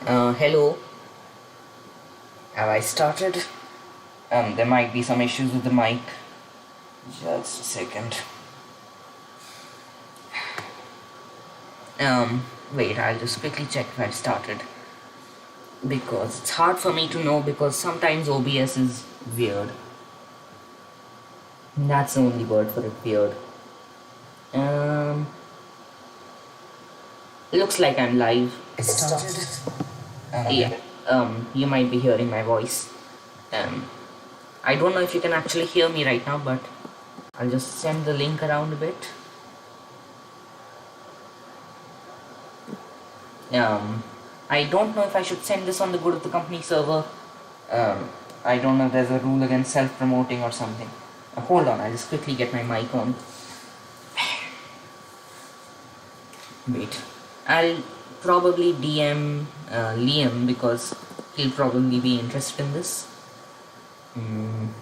Hello, have I started? There might be some issues with the mic. Just a second. Wait, I'll just quickly check if I've started. Because it's hard for me to know because sometimes OBS is weird. That's the only word for it, weird. Looks like I'm live. Started. Yeah, you might be hearing my voice. I don't know if you can actually hear me right now, but I'll just send the link around a bit. I don't know if I should send this on the Good of the Company server. I don't know if there's a rule against self-promoting or something. Hold on, I'll just quickly get my mic on. Wait, I'll probably DM Liam because he'll probably be interested in this. And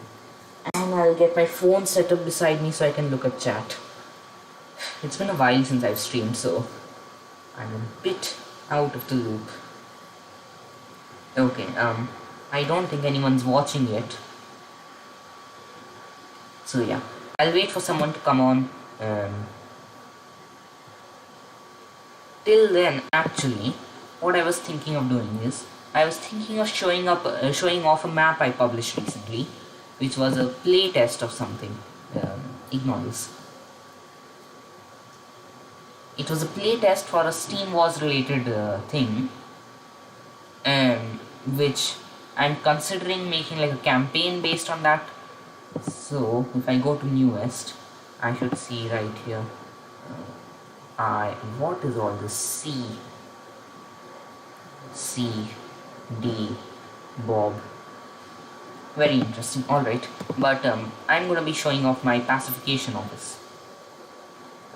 I'll get my phone set up beside me so I can look at chat. It's been a while since I've streamed, so I'm a bit out of the loop. Okay, I don't think anyone's watching yet. So yeah, I'll wait for someone to come on. Till then, actually, what I was thinking of doing is, I was thinking of showing off a map I published recently, which was a play test of something. Ignore this. It was a play test for a Steam Wars related thing, which I'm considering making like a campaign based on that. So if I go to newest, I should see right here. What is all this C D Bob? Very interesting. All right, but I'm gonna be showing off my pacification office.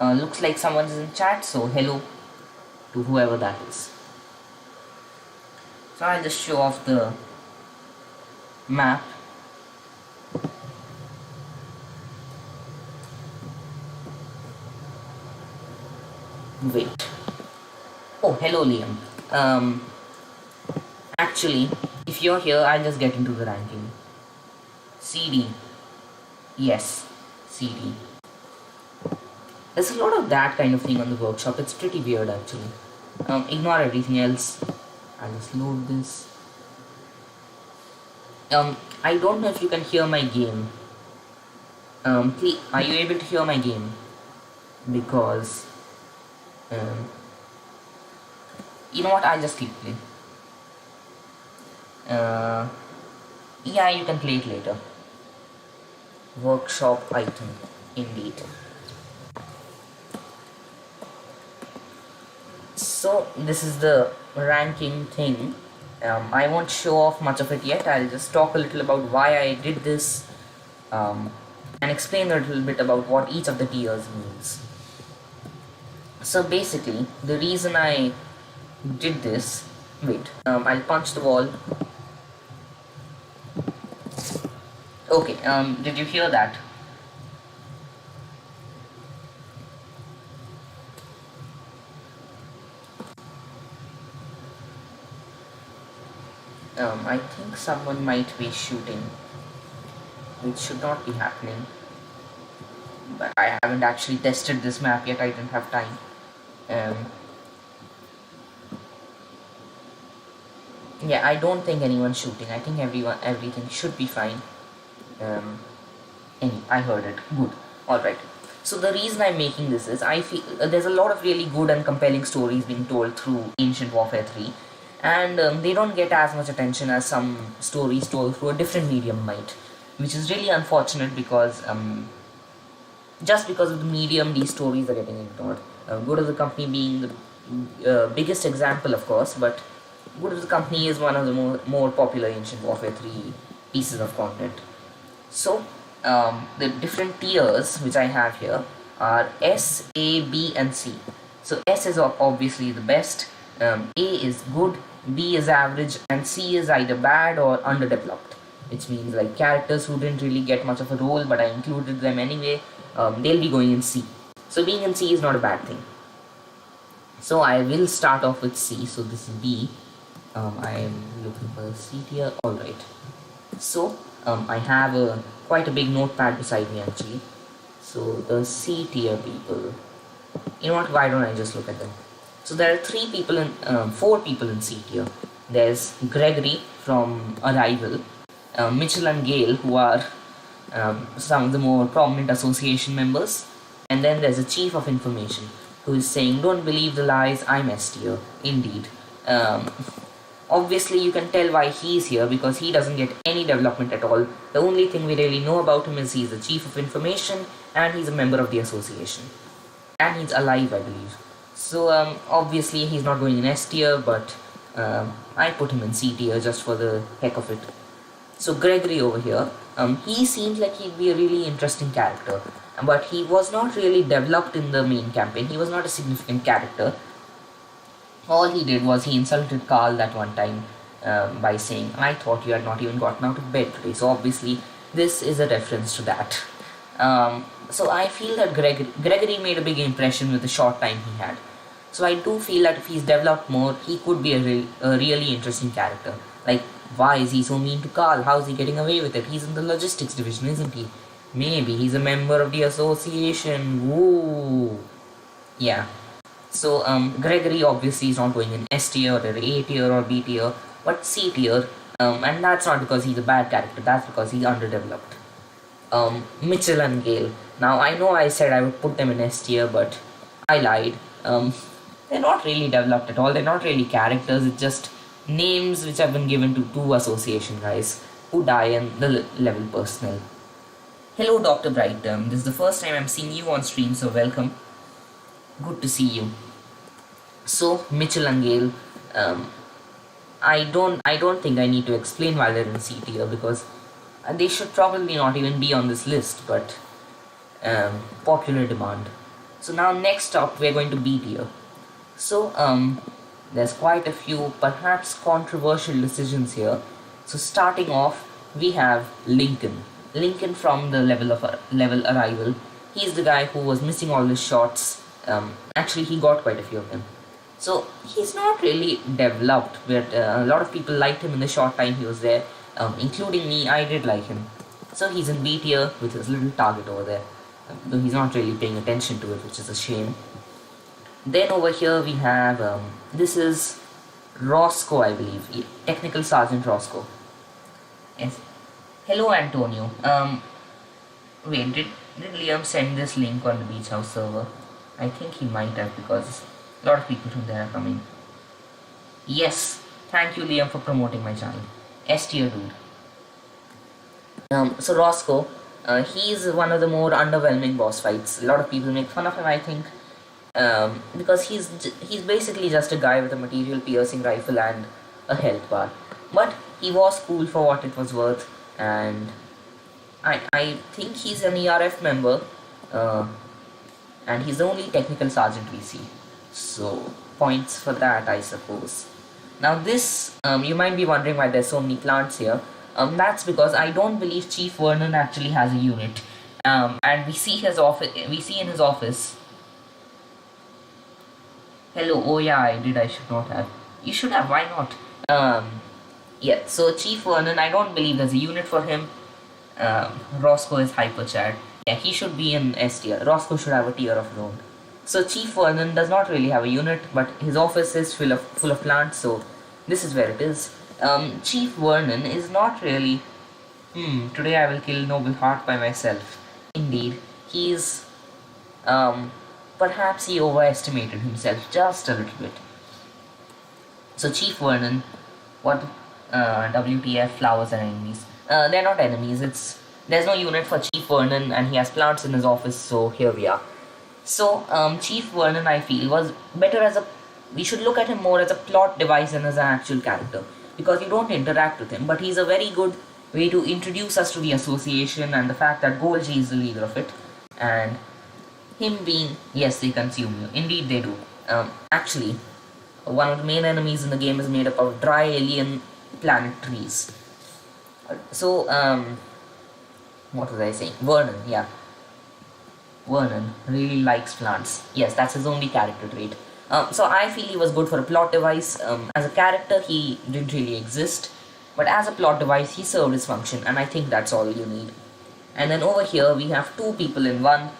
Looks like someone's in chat, so hello to whoever that is. So I'll just show off the map. Wait. Oh, hello Liam. Actually, if you're here, I'll just get into the ranking. CD. Yes, CD. There's a lot of that kind of thing on the workshop. It's pretty weird actually. Ignore everything else. I'll just load this. I don't know if you can hear my game. Please, are you able to hear my game? Because you know what, I'll just click play. Yeah, you can play it later. Workshop item, indeed. So this is the ranking thing. I won't show off much of it yet. I'll just talk a little about why I did this and explain a little bit about what each of the tiers means. So basically, the reason I did this, wait, I'll punch the wall. Okay, did you hear that? I think someone might be shooting, which should not be happening. But I haven't actually tested this map yet, I didn't have time. Yeah, I don't think anyone's shooting. I think everything should be fine. I heard it. Good. Alright. So the reason I'm making this is I feel there's a lot of really good and compelling stories being told through Ancient Warfare 3. And they don't get as much attention as some stories told through a different medium might. Which is really unfortunate because just because of the medium, these stories are getting ignored. Good of the Company being the biggest example, of course, but Good of the Company is one of the more popular Ancient Warfare 3 pieces of content. So, the different tiers which I have here are S, A, B and C. So S is obviously the best, A is good, B is average and C is either bad or underdeveloped. Which means like characters who didn't really get much of a role but I included them anyway, they'll be going in C. So being in C is not a bad thing. So I will start off with C, so this is B. I am looking for the C tier. Alright. So, I have quite a big notepad beside me actually. So, the C tier people. You know what? Why don't I just look at them? So, there are four people in C tier. There's Gregory from Arrival, Mitchell and Gale, who are some of the more prominent association members. And then there's a chief of information who is saying, "Don't believe the lies, I'm S tier." Indeed. Um, Obviously, you can tell why he's here because he doesn't get any development at all. The only thing we really know about him is he's the chief of information and he's a member of the association. And he's alive, I believe. So, obviously, he's not going in S tier, but I put him in C tier just for the heck of it. So, Gregory over here, he seemed like he'd be a really interesting character, but he was not really developed in the main campaign. He was not a significant character. All he did was he insulted Carl that one time by saying, "I thought you had not even gotten out of bed today." So obviously, this is a reference to that. So I feel that Gregory made a big impression with the short time he had. So I do feel that if he's developed more, he could be a really interesting character. Like, why is he so mean to Carl? How is he getting away with it? He's in the logistics division, isn't he? Maybe he's a member of the association. Woo! Yeah. So Gregory obviously is not going in S tier or A tier or B tier, but C tier, and that's not because he's a bad character. That's because he's underdeveloped. Mitchell and Gale. Now I know I said I would put them in S tier, but I lied. They're not really developed at all. They're not really characters. It's just names which have been given to two association guys who die and the level personnel. Hello, Dr. Bright. This is the first time I'm seeing you on stream, so welcome. Good to see you. So Mitchell and Gale, I don't think I need to explain why they're in C tier because they should probably not even be on this list, but popular demand. So now next up we're going to B tier. So there's quite a few perhaps controversial decisions here. So starting off, we have Lincoln. Lincoln from the level Arrival. He's the guy who was missing all his shots. Actually, he got quite a few of them. So he's not really developed, but a lot of people liked him in the short time he was there, including me. I did like him. So he's in B tier with his little target over there, though he's not really paying attention to it, which is a shame. Then over here we have this is Rosco, I believe, Technical Sergeant Rosco. Yes. Hello, Antonio. Wait, did Liam send this link on the Beach House server? I think he might have because a lot of people from there are coming. Yes, thank you, Liam, for promoting my channel. S tier dude. So Rosco, he's one of the more underwhelming boss fights. A lot of people make fun of him, I think, because he's basically just a guy with a material piercing rifle and a health bar. But he was cool for what it was worth, and I think he's an ERF member. And he's the only technical sergeant we see. So, points for that, I suppose. Now this, you might be wondering why there's so many plants here. That's because I don't believe Chief Vernon actually has a unit. And we see in his office. Hello, oh yeah, I should not have. You should have, why not? Yeah, so Chief Vernon, I don't believe there's a unit for him. Rosco is hyper chat. Yeah, he should be in S tier. Rosco should have a tier of his own. So Chief Vernon does not really have a unit, but his office is full of plants, so this is where it is. Chief Vernon is not really... today I will kill Noble Heart by myself. Indeed, he's... perhaps he overestimated himself just a little bit. So Chief Vernon, what... WTF, flowers and enemies. They're not enemies, there's no unit for Chief Vernon and he has plants in his office, so here we are. So, Chief Vernon, I feel, was better as we should look at him more as a plot device than as an actual character. Because you don't interact with him, but he's a very good way to introduce us to the association and the fact that Golgi is the leader of it. And him being, yes, they consume you. Indeed they do. Actually, one of the main enemies in the game is made up of dry alien planet trees. So, what was I saying? Vernon, yeah. Vernon really likes plants. Yes, that's his only character trait. So I feel he was good for a plot device. As a character, he didn't really exist, but as a plot device, he served his function, and I think that's all you need. And then over here, we have two people in one.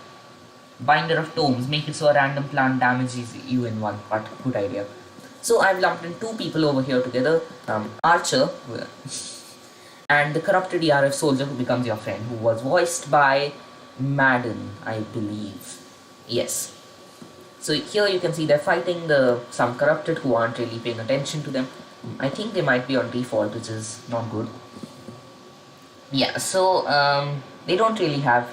Binder of tomes, make it so a random plant damages you in one part. Good idea. So I've lumped in two people over here together. Archer and the corrupted ERF soldier who becomes your friend, who was voiced by Madden, I believe. Yes. So here you can see they're fighting some corrupted who aren't really paying attention to them. I think they might be on default, which is not good. Yeah, so they don't really have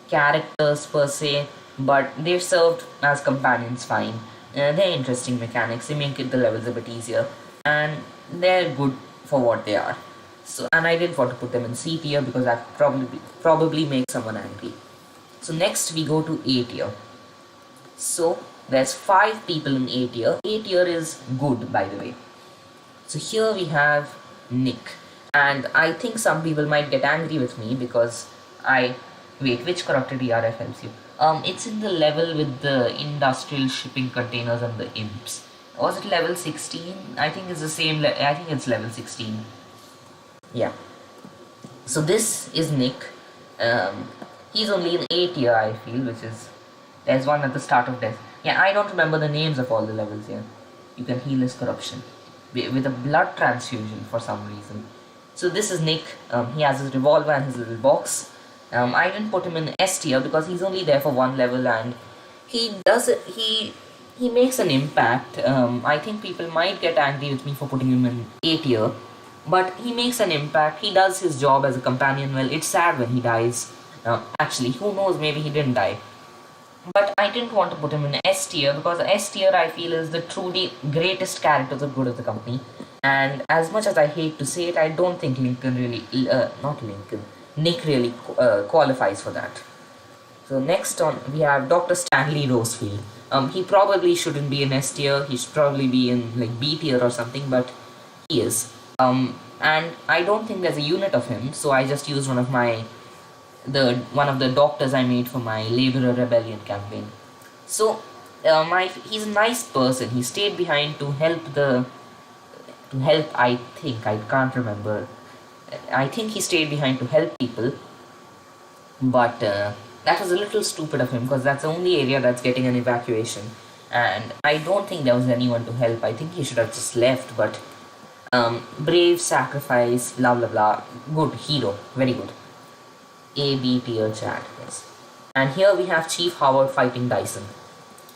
characters per se, but they're served as companions fine. They're interesting mechanics, they make the levels a bit easier, and they're good for what they are. So, and I didn't want to put them in C tier because that probably makes someone angry. So next we go to A tier. So there's 5 people in A tier. A tier is good, by the way. So here we have Nick, and I think some people might get angry with me because wait, which corrupted ERF helps you? It's in the level with the industrial shipping containers and the imps. Was it level 16? I think it's the same. I think it's level 16. Yeah. So this is Nick. He's only in A tier, I feel, which is there's one at the start of death. Yeah, I don't remember the names of all the levels here. You can heal his corruption with a blood transfusion for some reason. So this is Nick. He has his revolver and his little box. I didn't put him in S tier because he's only there for one level, and he does it. He makes an impact. I think people might get angry with me for putting him in A tier, but he makes an impact. He does his job as a companion well. It's sad when he dies. Actually, who knows? Maybe he didn't die. But I didn't want to put him in S tier because S tier I feel is the truly greatest characters of good of the company. And as much as I hate to say it, I don't think Nick really qualifies for that. So next on we have Dr. Stanley Rosefield. He probably shouldn't be in S tier. He should probably be in like B tier or something, but he is. And I don't think there's a unit of him, so I just used one of the doctors I made for my Laborer Rebellion campaign. So he's a nice person. He stayed behind to help I can't remember. I think he stayed behind to help people, but that was a little stupid of him because that's the only area that's getting an evacuation, and I don't think there was anyone to help. I think he should have just left, but brave sacrifice, blah blah blah. Good hero, very good. A B tier chat, yes. And here we have Chief Howard fighting Dyson.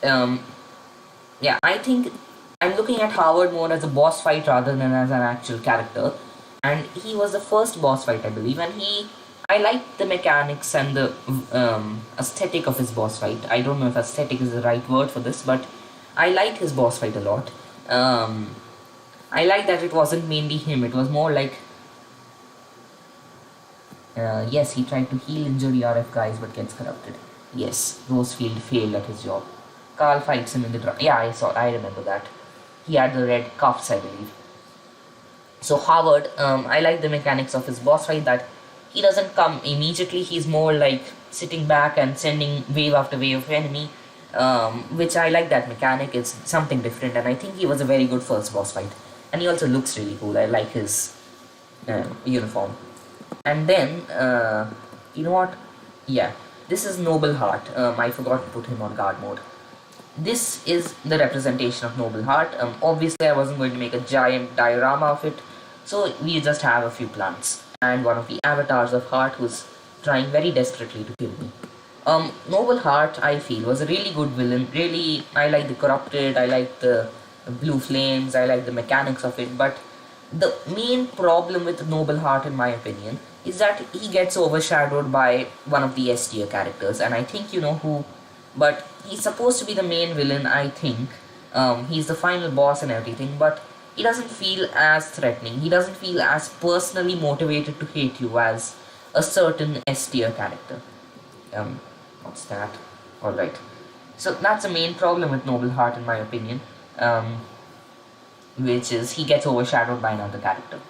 Yeah, I think I'm looking at Howard more as a boss fight rather than as an actual character. And he was the first boss fight, I believe, and I liked the mechanics and the aesthetic of his boss fight. I don't know if aesthetic is the right word for this, but I liked his boss fight a lot. I like that it wasn't mainly him, it was more like yes, he tried to heal injured RF guys but gets corrupted. Yes, Rosefield failed at his job. Carl fights him in the yeah, I remember that. He had the red cuffs, I believe. So Howard, I like the mechanics of his boss fight, that he doesn't come immediately, he's more like sitting back and sending wave after wave of enemy, which I like that mechanic. It's something different, and I think he was a very good first boss fight. And he also looks really cool. I like his uniform. And then, you know what? Yeah, this is Noble Heart. I forgot to put him on guard mode. This is the representation of Noble Heart. Obviously, I wasn't going to make a giant diorama of it, so we just have a few plants and one of the avatars of Heart who's trying very desperately to kill me. Noble Heart, I feel, was a really good villain. Really, I like the Corrupted, I like the blue flames, I like the mechanics of it, but the main problem with Noble Heart, in my opinion, is that he gets overshadowed by one of the S tier characters, and I think you know who, but he's supposed to be the main villain, I think. He's the final boss and everything, but he doesn't feel as threatening. He doesn't feel as personally motivated to hate you as a certain S tier character. What's that? Alright. So that's the main problem with Noble Heart, in my opinion. Which is he gets overshadowed by another character.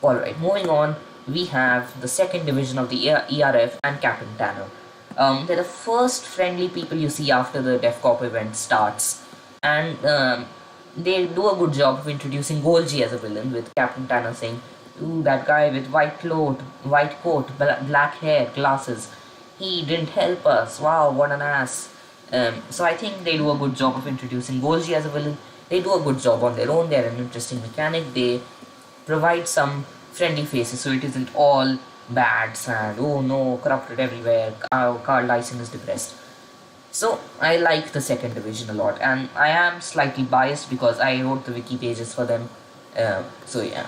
Alright, moving on, we have the second division of the ERF and Captain Tanner. They're the first friendly people you see after the DEF Corp event starts. And they do a good job of introducing Golgi as a villain, with Captain Tanner saying, "Ooh, that guy with white coat, black hair, glasses. He didn't help us. Wow, what an ass." So I think they do a good job of introducing Golgi as a villain. They do a good job on their own. They're an interesting mechanic. They provide some friendly faces, so it isn't all bad, sad, oh no, corrupted everywhere, Carl Dyson is depressed. So I like the second division a lot, and I am slightly biased because I wrote the wiki pages for them. So yeah.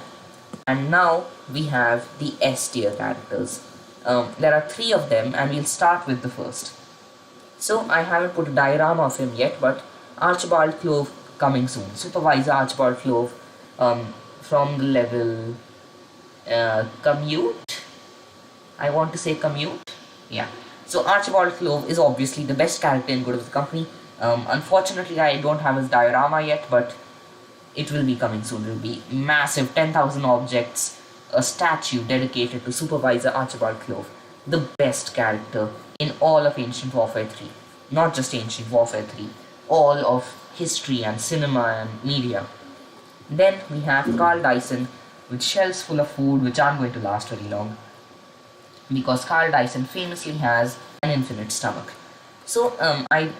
And now we have the S tier characters. There are three of them, and we'll start with the first. So I haven't put a diorama of him yet, but Archibald Clove coming soon. Supervisor Archibald Clove, from the level commute. I want to say commute. Yeah. So Archibald Clove is obviously the best character in Good of the Company. Unfortunately, I don't have his diorama yet, but it will be coming soon. It will be massive, 10,000 objects, a statue dedicated to Supervisor Archibald Clove, the best character in all of Ancient Warfare 3. Not just Ancient Warfare 3, all of history and cinema and media. Then we have Carl Dyson with shelves full of food which aren't going to last very long, because Carl Dyson famously has an infinite stomach. So I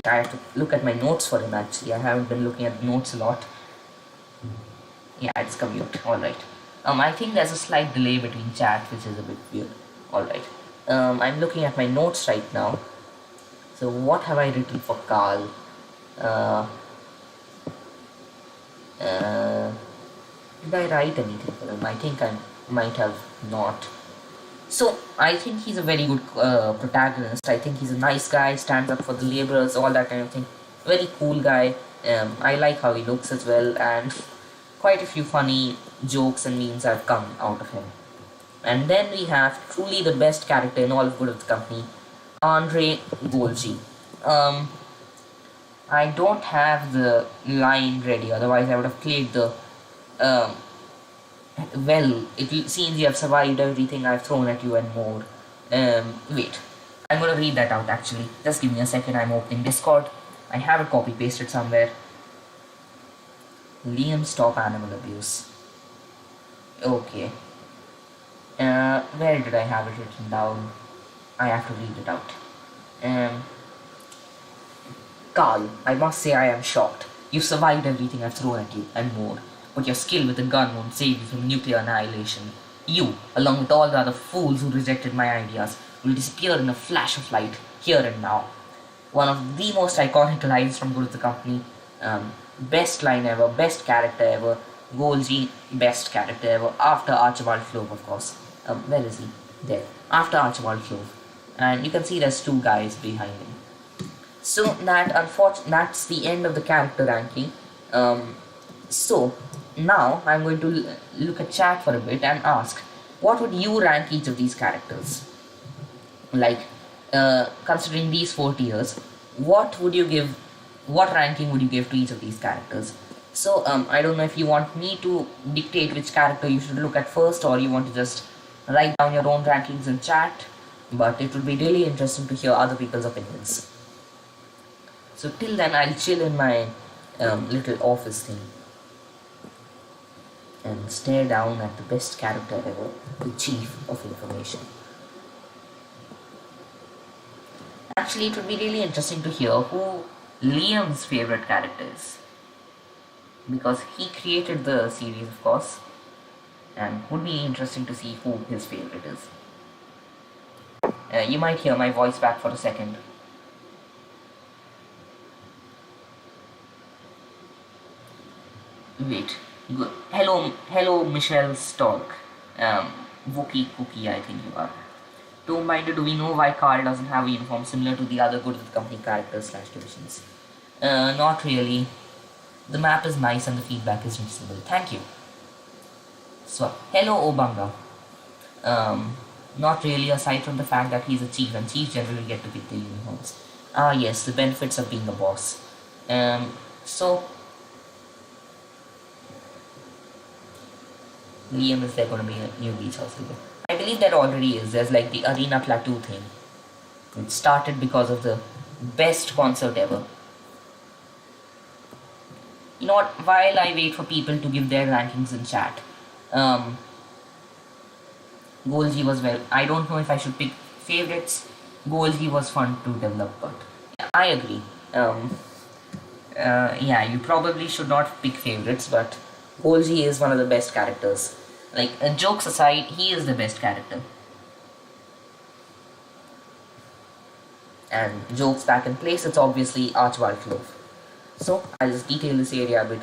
have to look at my notes for him actually. I haven't been looking at notes a lot. Yeah, it's commute. Alright. I think there's a slight delay between chat, which is a bit weird. Alright. I'm looking at my notes right now. So what have I written for Carl? Did I write anything for him? I think I might have not. So I think he's a very good protagonist. I think he's a nice guy, stands up for the laborers, all that kind of thing. Very cool guy. I like how he looks as well, and quite a few funny jokes and memes have come out of him. And then we have truly the best character in all of Good of the Company, Andre Golgi. I don't have the line ready, otherwise I would have played the well, it seems you have survived everything I've thrown at you and more. Wait, I'm gonna read that out actually. Just give me a second, I'm opening Discord. I have it copy pasted somewhere. Liam, stop animal abuse. Okay. Where did I have it written down? I have to read it out. Carl, I must say I am shocked. You survived everything I've thrown at you and more. But your skill with a gun won't save you from nuclear annihilation. You, along with all the other fools who rejected my ideas, will disappear in a flash of light, here and now. One of the most iconic lines from Good of the Company. Best line ever, best character ever. Golgi, best character ever. After Archibald Clove, of course. Where is he? There. After Archibald Clove. And you can see there's two guys behind him. So that's the end of the character ranking. So now I'm going to look at chat for a bit and ask, what would you rank each of these characters? Like, considering these 4 tiers, what ranking would you give to each of these characters? So I don't know if you want me to dictate which character you should look at first, or you want to just write down your own rankings in chat, but it would be really interesting to hear other people's opinions. So till then, I'll chill in my little office thing and stare down at the best character ever, the Chief of Information. Actually, it would be really interesting to hear who Liam's favorite character is, because he created the series, of course, and would be interesting to see who his favorite is. You might hear my voice back for a second. Wait, good. Hello, Michelle Stork. Wookie Cookie, I think you are. Don't mind, do we know why Carl doesn't have a uniform similar to the other Good of the Company characters / divisions? Not really. The map is nice and the feedback is reasonable. Thank you. So, hello, Obanga. Not really, aside from the fact that he's a chief, and chiefs generally get to pick the uniforms. Ah, yes, the benefits of being a boss. So, Liam, is there going to be a new beach house leader? I believe there already is. There's like the Arena Plateau thing. It started because of the best concert ever. You know what? While I wait for people to give their rankings in chat, um, Golgi was well. I don't know if I should pick favorites. Golgi was fun to develop, but yeah, I agree. Yeah, you probably should not pick favorites, but Golgi is one of the best characters. Like, jokes aside, he is the best character. And jokes back in place, it's obviously Archibald Clove. So, I'll just detail this area a bit.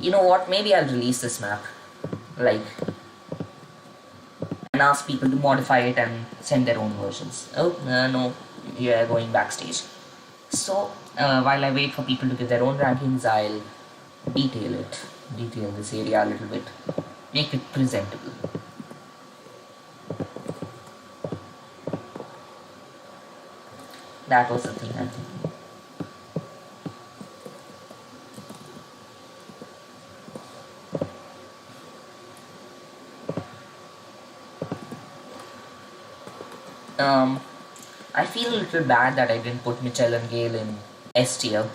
You know what? Maybe I'll release this map. Like, and ask people to modify it and send their own versions. Oh, no, you're going backstage. So, while I wait for people to give their own rankings, I'll detail this area a little bit, make it presentable. That was the thing I think. I feel a little bad that I didn't put Mitchell and Gale in S tier,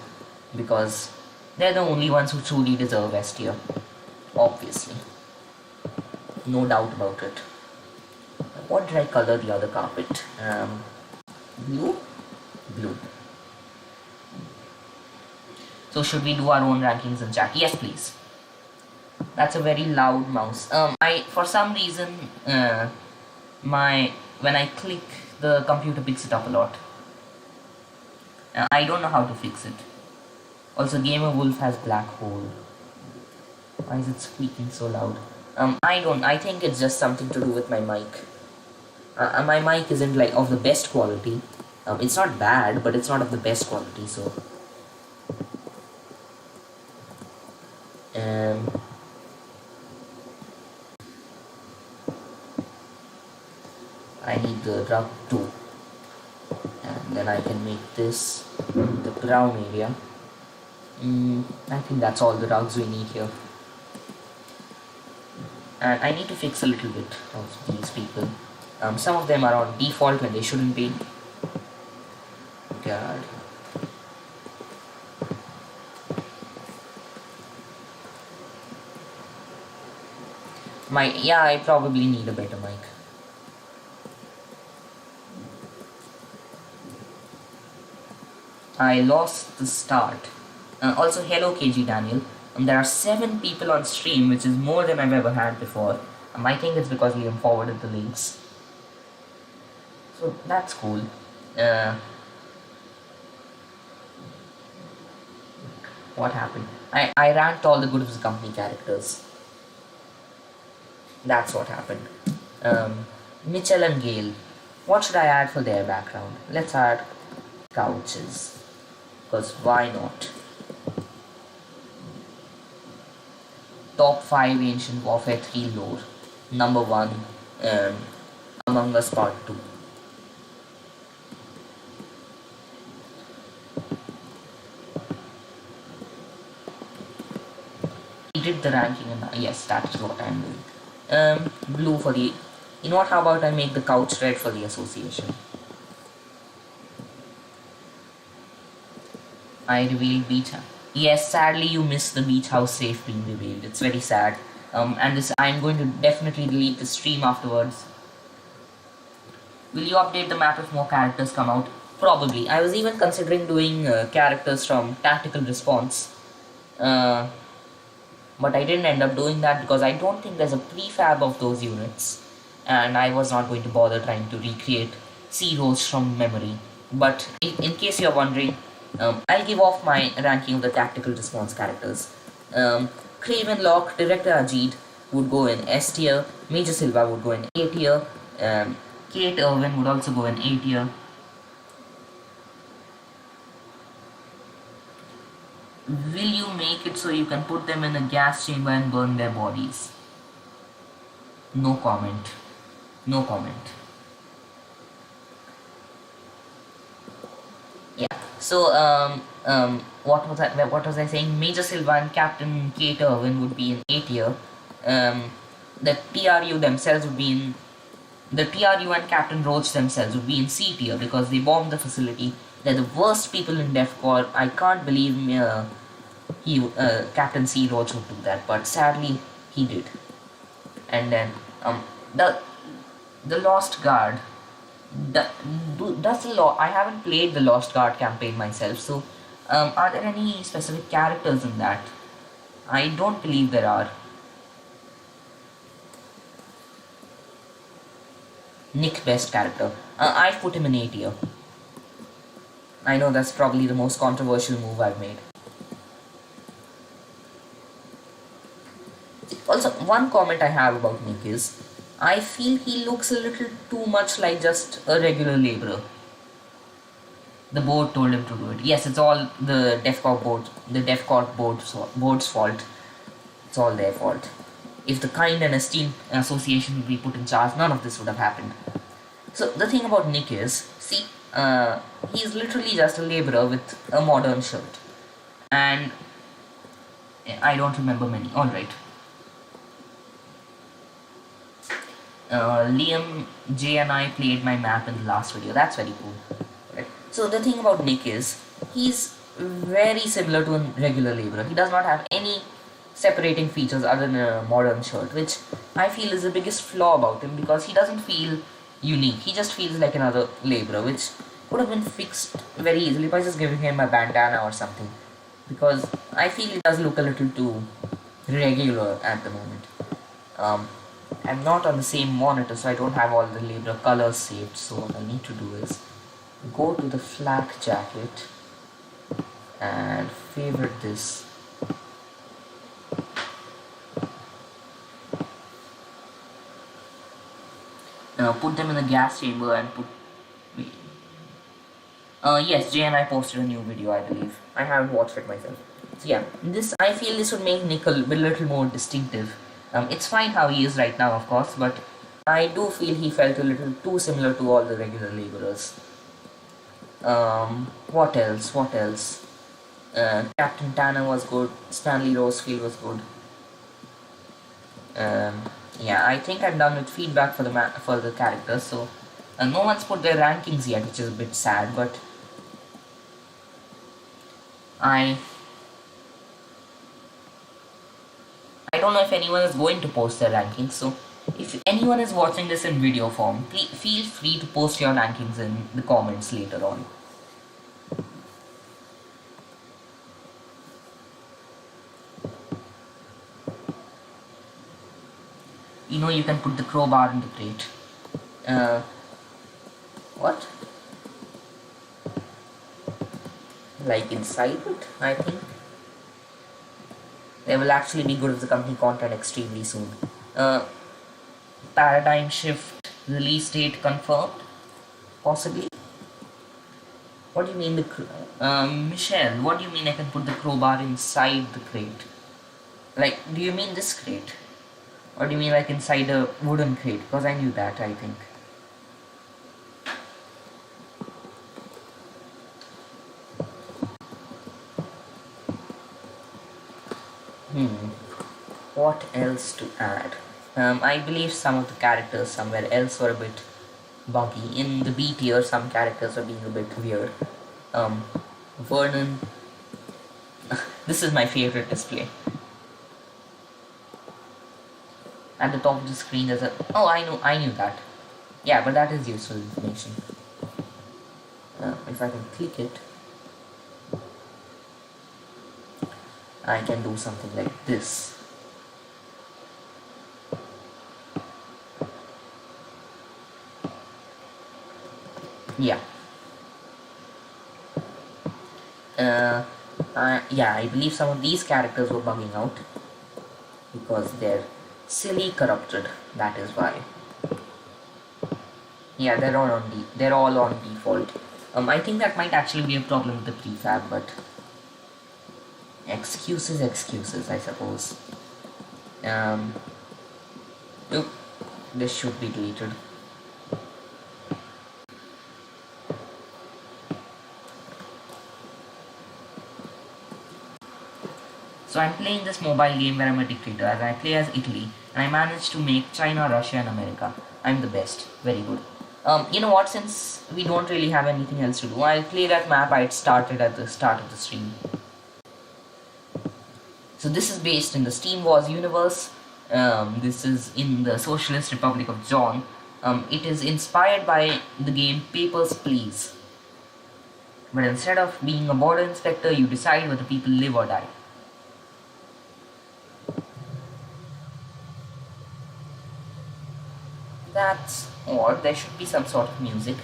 because they're the only ones who truly deserve S tier. Obviously. No doubt about it. What did I color the other carpet? Blue? Blue. So should we do our own rankings in chat? Yes, please. That's a very loud mouse. For some reason, when I click, the computer picks it up a lot. I don't know how to fix it. Also, Gamer Wolf has black hole. Why is it squeaking so loud? I think it's just something to do with my mic. My mic isn't like of the best quality. It's not bad, but it's not of the best quality, so. I need the rug too. And then I can make this the brown area. I think that's all the rugs we need here. And I need to fix a little bit of these people. Some of them are on default when they shouldn't be. God. I probably need a better mic. I lost the start. Also, hello KG Daniel. There are 7 people on stream, which is more than I've ever had before. I think it's because Liam forwarded the links. So that's cool. What happened? I ranked all the Good of the Company characters. That's what happened. Mitchell and Gale. What should I add for their background? Let's add couches. Because why not? Top 5 Ancient Warfare 3 lore. Number 1, Among Us Part 2. We did the ranking and yes, that is what I am doing. Blue for the... You know what, how about I make the couch red for the association? I revealed beach house. Yes, sadly you missed the beach house safe being revealed. It's very sad. And this, I'm going to definitely delete the stream afterwards. Will you update the map if more characters come out? Probably. I was even considering doing characters from Tactical Response. But I didn't end up doing that because I don't think there's a prefab of those units. And I was not going to bother trying to recreate C-rolls from memory. But in case you're wondering, I'll give off my ranking of the Tactical Response characters. Craven Locke, Director Ajit would go in S tier, Major Silva would go in A tier, Kate Irwin would also go in A tier. Will you make it so you can put them in a gas chamber and burn their bodies? No comment. No comment. Yeah. So what was I saying? Major Silva and Captain Kate Irwin would be in A tier. The TRU themselves would be in... The TRU and Captain Roach themselves would be in C tier because they bombed the facility. They're the worst people in DEFCON. I can't believe Captain C. Roach would do that, but sadly he did. And then the Lost Guard. I haven't played the Lost Guard campaign myself, so are there any specific characters in that? I don't believe there are. Nick, best character. I've put him in A tier. I know that's probably the most controversial move I've made. Also, one comment I have about Nick is, I feel he looks a little too much like just a regular labourer. The board told him to do it. Yes, it's all the DEFCON board's fault. It's all their fault. If the kind and esteemed association would be put in charge, none of this would have happened. So the thing about Nick is, see, he's literally just a labourer with a modern shirt. And I don't remember many. Alright. Liam, Jay and I played my map in the last video. That's very cool. Right. So the thing about Nick is, he's very similar to a regular labourer. He does not have any separating features other than a modern shirt, which I feel is the biggest flaw about him, because he doesn't feel unique. He just feels like another labourer, which could have been fixed very easily by just giving him a bandana or something, because I feel he does look a little too regular at the moment. I'm not on the same monitor, so I don't have all the labourer colors saved, so what I need to do is go to the flak jacket and favorite this. Put them in the gas chamber and put... Wait. Yes, Jay and I posted a new video, I believe. I haven't watched it myself. So yeah, I feel this would make Nick a little more distinctive. It's fine how he is right now, of course, but I do feel he felt a little too similar to all the regular labourers. What else? Captain Tanner was good. Stanley Rosefield was good. Yeah, I think I'm done with feedback for the characters. So no one's put their rankings yet, which is a bit sad. But I don't know if anyone is going to post their rankings. So if anyone is watching this in video form, please feel free to post your rankings in the comments later on. You know, you can put the crowbar in the crate. What? Like inside it, I think. They will actually be good with the company content extremely soon. Paradigm shift release date confirmed? Possibly. What do you mean Michelle, what do you mean I can put the crowbar inside the crate? Like, do you mean this crate? Or do you mean like inside a wooden crate? Because I knew that, I think. What else to add? I believe some of the characters somewhere else were a bit buggy. In the B tier, some characters were being a bit weird. Vernon. This is my favorite display. At the top of the screen there's a... Oh, I knew that. Yeah, but that is useful information. If I can click it, I can do something like this. Yeah. Yeah, I believe some of these characters were bugging out because they're silly corrupted. That is why. Yeah, they're all on default. I think that might actually be a problem with the prefab, but excuses, I suppose. Nope, this should be deleted. So I'm playing this mobile game where I'm a dictator, as I play as Italy, and I managed to make China, Russia and America. I'm the best. Very good. You know what, since we don't really have anything else to do, I'll play that map I started at the start of the stream. So this is based in the Steam Wars universe. This is in the Socialist Republic of John. It is inspired by the game Papers, Please. But instead of being a border inspector, you decide whether people live or die. That's odd. There should be some sort of music.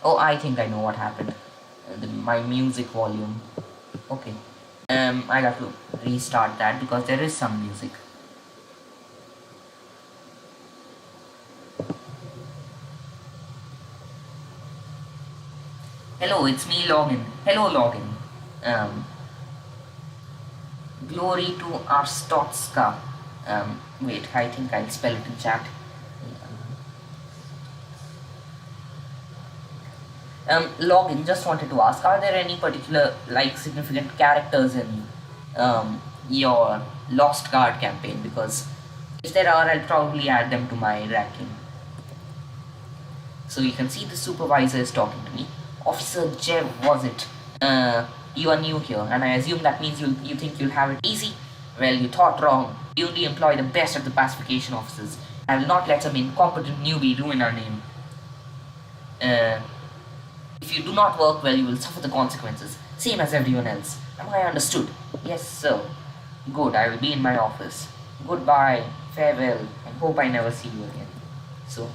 Oh, I think I know what happened. My music volume. Okay. I have to restart that because there is some music. Hello, it's me, Login. Hello, Login. Glory to Arstotska. Wait, I think I'll spell it in chat. Login, just wanted to ask, are there any particular significant characters in your Lost Card campaign? Because if there are, I'll probably add them to my ranking. So you can see the supervisor is talking to me. Officer Jev, was it? You are new here, and I assume that means you think you'll have it easy? Well, you thought wrong. You only employ the best of the pacification officers. I will not let some incompetent newbie ruin our name. If you do not work well, you will suffer the consequences, same as everyone else. Am I understood? Yes, sir. Good, I will be in my office. Goodbye, farewell, and hope I never see you again. So,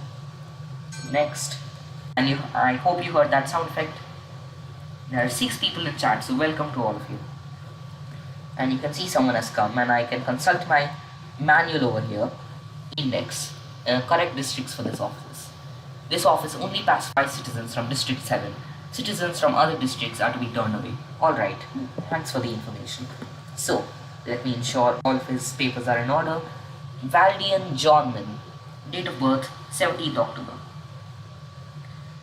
next. And I hope you heard that sound effect. There are 6 people in chat, so welcome to all of you. And you can see someone has come, and I can consult my manual over here. Index. Correct districts for this office. This office only pacifies citizens from District 7. Citizens from other districts are to be turned away. Alright, thanks for the information. So, let me ensure all of his papers are in order. Valdian Johnman, date of birth 17th October.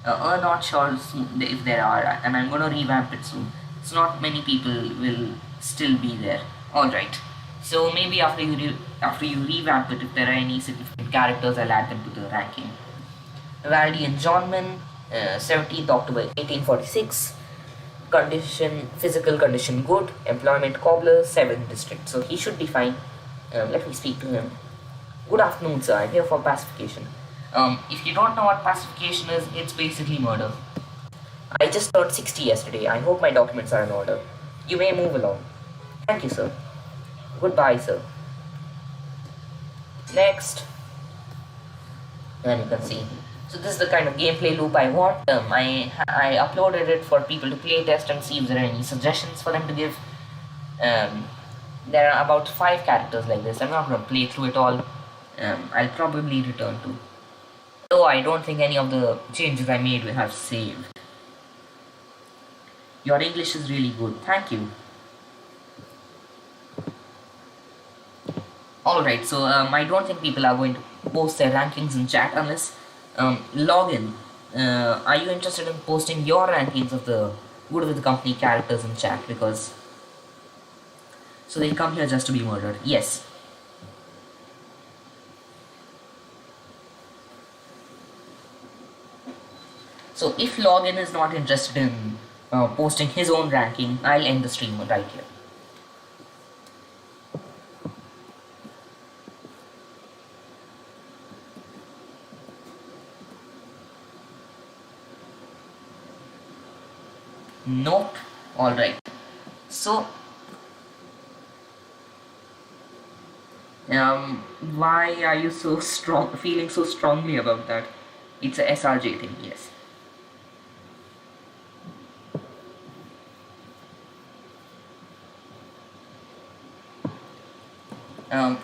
I'm not sure if there are, and I'm going to revamp it soon. It's not many people will still be there. Alright, so maybe after you revamp it, if there are any significant characters, I'll add them to the ranking. Valdian Johnman, 17th October 1846, physical condition good, employment cobbler, 7th district, so he should be fine. Let me speak to him. Good afternoon, sir, I'm here for pacification. If you don't know what pacification is, it's basically murder. I just turned 60 yesterday. I hope my documents are in order. You may move along. Thank you, sir. Goodbye, sir. Next. And you can see. So this is the kind of gameplay loop I want. I uploaded it for people to play test and see if there are any suggestions for them to give. There are about 5 characters like this. I'm not going to play through it all. I'll probably return to. Though I don't think any of the changes I made will have saved. Your English is really good. Thank you. Alright, so I don't think people are going to post their rankings in chat unless login. Are you interested in posting your rankings of the Good with the Company characters in chat? Because so they come here just to be murdered. Yes. So if login is not interested in posting his own ranking, I'll end the stream right here. Nope. Alright. So why are you so feeling so strongly about that? It's a SRJ thing, yes.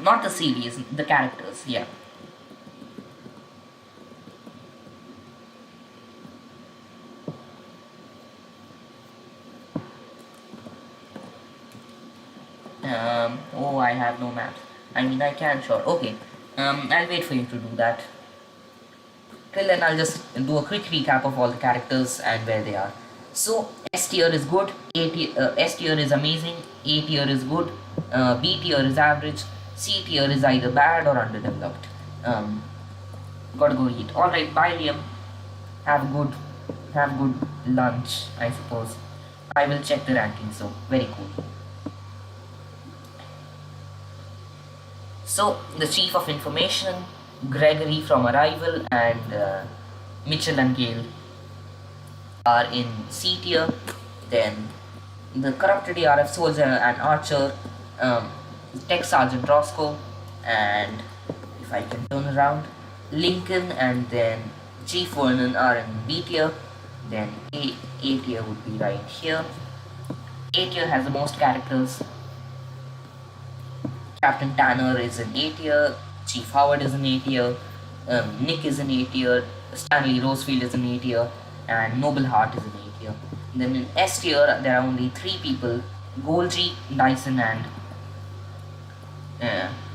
Not the series, the characters, yeah. Oh, I have no maps. I mean, I can, sure. Okay, I'll wait for you to do that. Till then, I'll just do a quick recap of all the characters and where they are. So, S tier is good, S tier is amazing, A tier is good, B tier is average, C tier is either bad or underdeveloped. Gotta go eat. Alright, bye Liam. have good have good lunch, I suppose. I will check the rankings. So very cool. So the chief of information, Gregory from Arrival, and Mitchell and Gale are in C tier. Then the corrupted ARF soldier and archer, um, tech sergeant Rosco, and if I can turn around, Lincoln, and then Chief Vernon are in B tier. Then A tier would be right here. A tier has the most characters. Captain Tanner is in A tier, Chief Howard is in A tier, Nick is in A tier, Stanley Rosefield is in A tier, and Noble Heart is in A tier. Then in S tier, there are only 3 people: Golgi, Dyson, and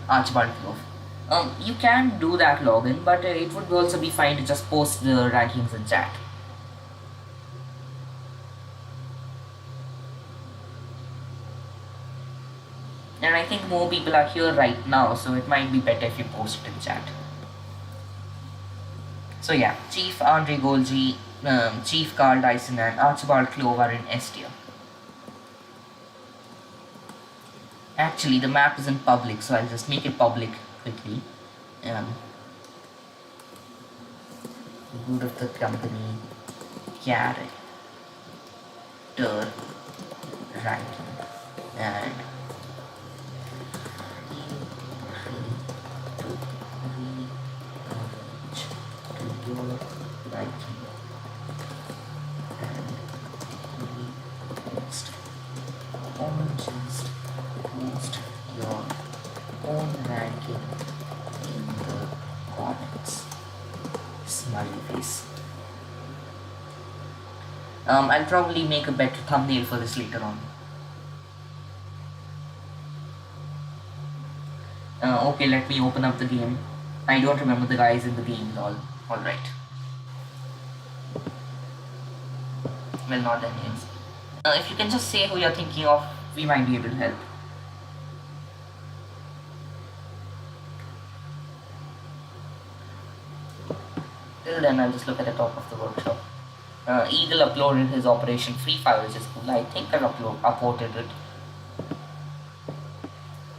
Archibald Clove. You can do that login, but it would also be fine to just post the rankings in chat. And I think more people are here right now, so it might be better if you post it in chat. So yeah, Chief Andre Golgi, Chief Carl Dyson, and Archibald Clove are in S tier. Actually, the map isn't public, so I'll just make it public quickly. Good of the company, character ranking, and ranking, and next just post your own ranking in the comments. Smiley face. I'll probably make a better thumbnail for this later on. Okay, let me open up the game. I don't remember the guys in the game at all. Alright. Well, not their names. If you can just say who you're thinking of, we might be able to help. Till then, I'll just look at the top of the workshop. Eagle uploaded his Operation Free Fire, which is cool. I think I uploaded it.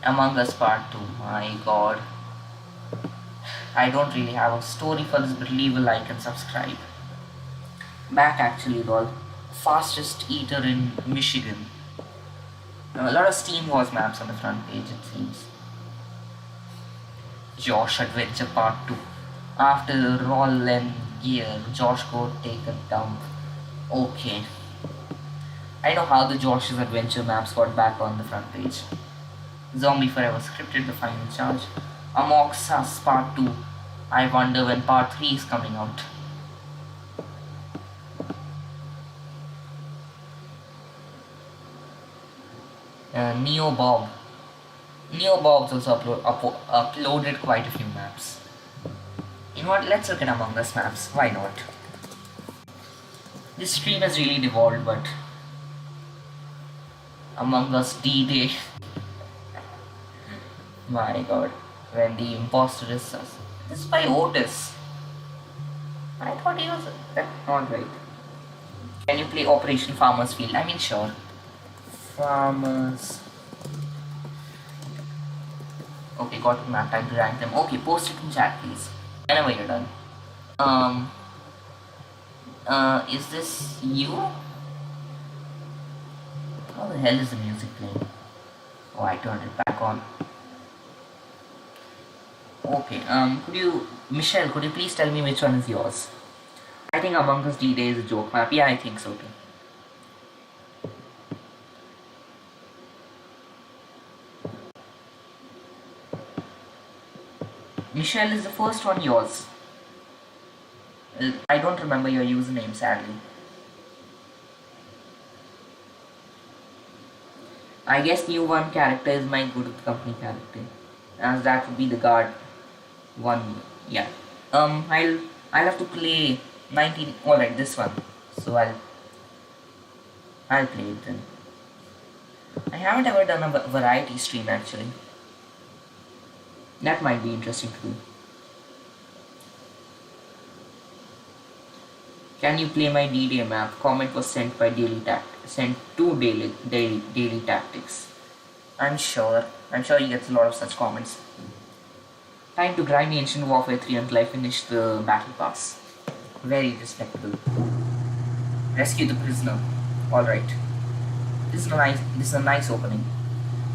Among Us Part 2. My god. I don't really have a story for this, but leave a like and subscribe. Back actually, lol. Fastest eater in Michigan. A lot of Steam Wars maps on the front page, it seems. Josh Adventure Part 2. After roll and gear, Josh go take a dump. Okay. I know how the Josh's Adventure maps got back on the front page. Zombie Forever scripted the final charge. Amok Us Part 2. I wonder when Part 3 is coming out. Neo Bob. Neo Bob's also uploaded quite a few maps. You know what, let's look at Among Us maps, why not? This stream has really devolved, but Among Us D-Day. My god, when the imposter is us. This is by Otis. I thought he was... alright. Can you play Operation Farmer's Field? I mean, sure. Farmers. Okay, got the map, time to rank them. Okay, post it in chat, please. Whenever you're done. Is this you? How the hell is the music playing? Oh, I turned it back on. Okay, Michelle, could you please tell me which one is yours? I think Among Us D-Day is a joke map. Yeah, I think so too. Michelle, is the first one yours? I don't remember your username, sadly. I guess new one character is my good of the company character, as that would be the guard one. Yeah. I'll have to play 19. All right, this one. So I'll play it then. I haven't ever done a variety stream actually. That might be interesting to do. Can you play my D-Day map? Comment was sent by sent to Daily Tactics. I'm sure he gets a lot of such comments. Time to grind Ancient Warfare 3 until I finish the battle pass. Very respectable. Rescue the prisoner. Alright. This is a nice opening.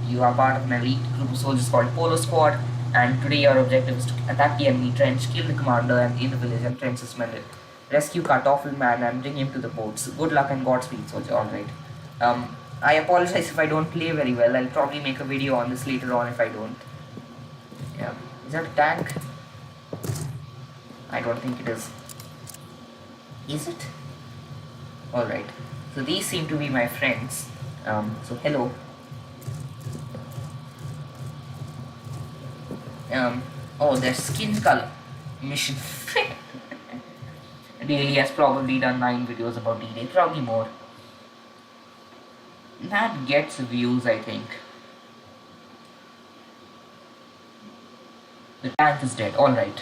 You are part of an elite group of soldiers called Polo Squad, and today your objective is to attack the enemy trench, kill the commander and in the village and trench is mended. Rescue Kartoffel Man and bring him to the boats. Good luck and Godspeed, soldier. Alright. I apologize if I don't play very well. I'll probably make a video on this later on if I don't. Yeah. Is that a tank? I don't think it is. Is it? Alright. So these seem to be my friends. So hello. Oh, their skin color. Mission. Really has probably done 9 videos about D-Day, probably more. That gets views, I think. The tank is dead, alright.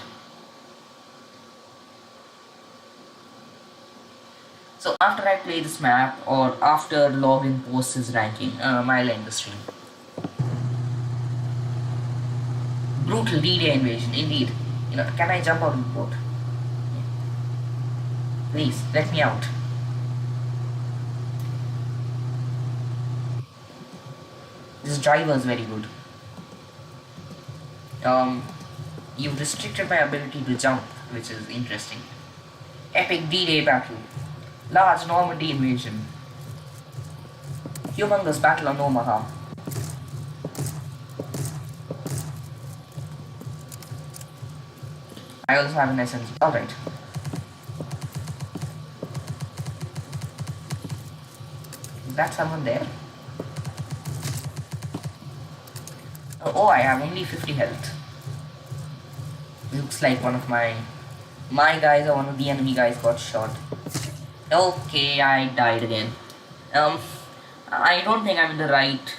So after I play this map, or after login posts his ranking, I'll end the stream. Brutal D-Day invasion, indeed. Can I jump out of the boat? Please, let me out. This driver is very good. You've restricted my ability to jump, which is interesting. Epic D-Day battle. Large Normandy invasion. Humongous battle on Omaha. I also have an SMG. Alright. Is that someone there? Oh, I have only 50 health. Looks like one of my guys or one of the enemy guys got shot. Okay, I died again. I don't think I'm in the right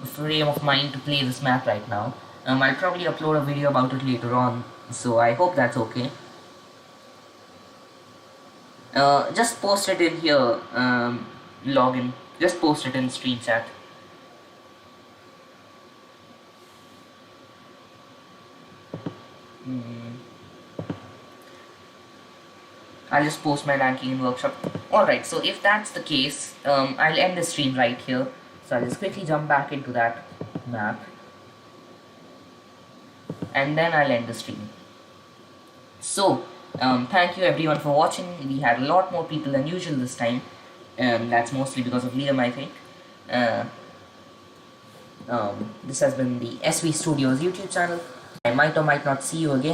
frame of mind to play this map right now. I'll probably upload a video about it later on, so I hope that's okay. Just post it in here, login. Just post it in stream chat. I'll just post my ranking in workshop. Alright, so if that's the case, I'll end the stream right here. So I'll just quickly jump back into that map. And then I'll end the stream. So, thank you everyone for watching. We had a lot more people than usual this time. That's mostly because of Liam, I think. This has been the SV Studios YouTube channel. I might or might not see you again.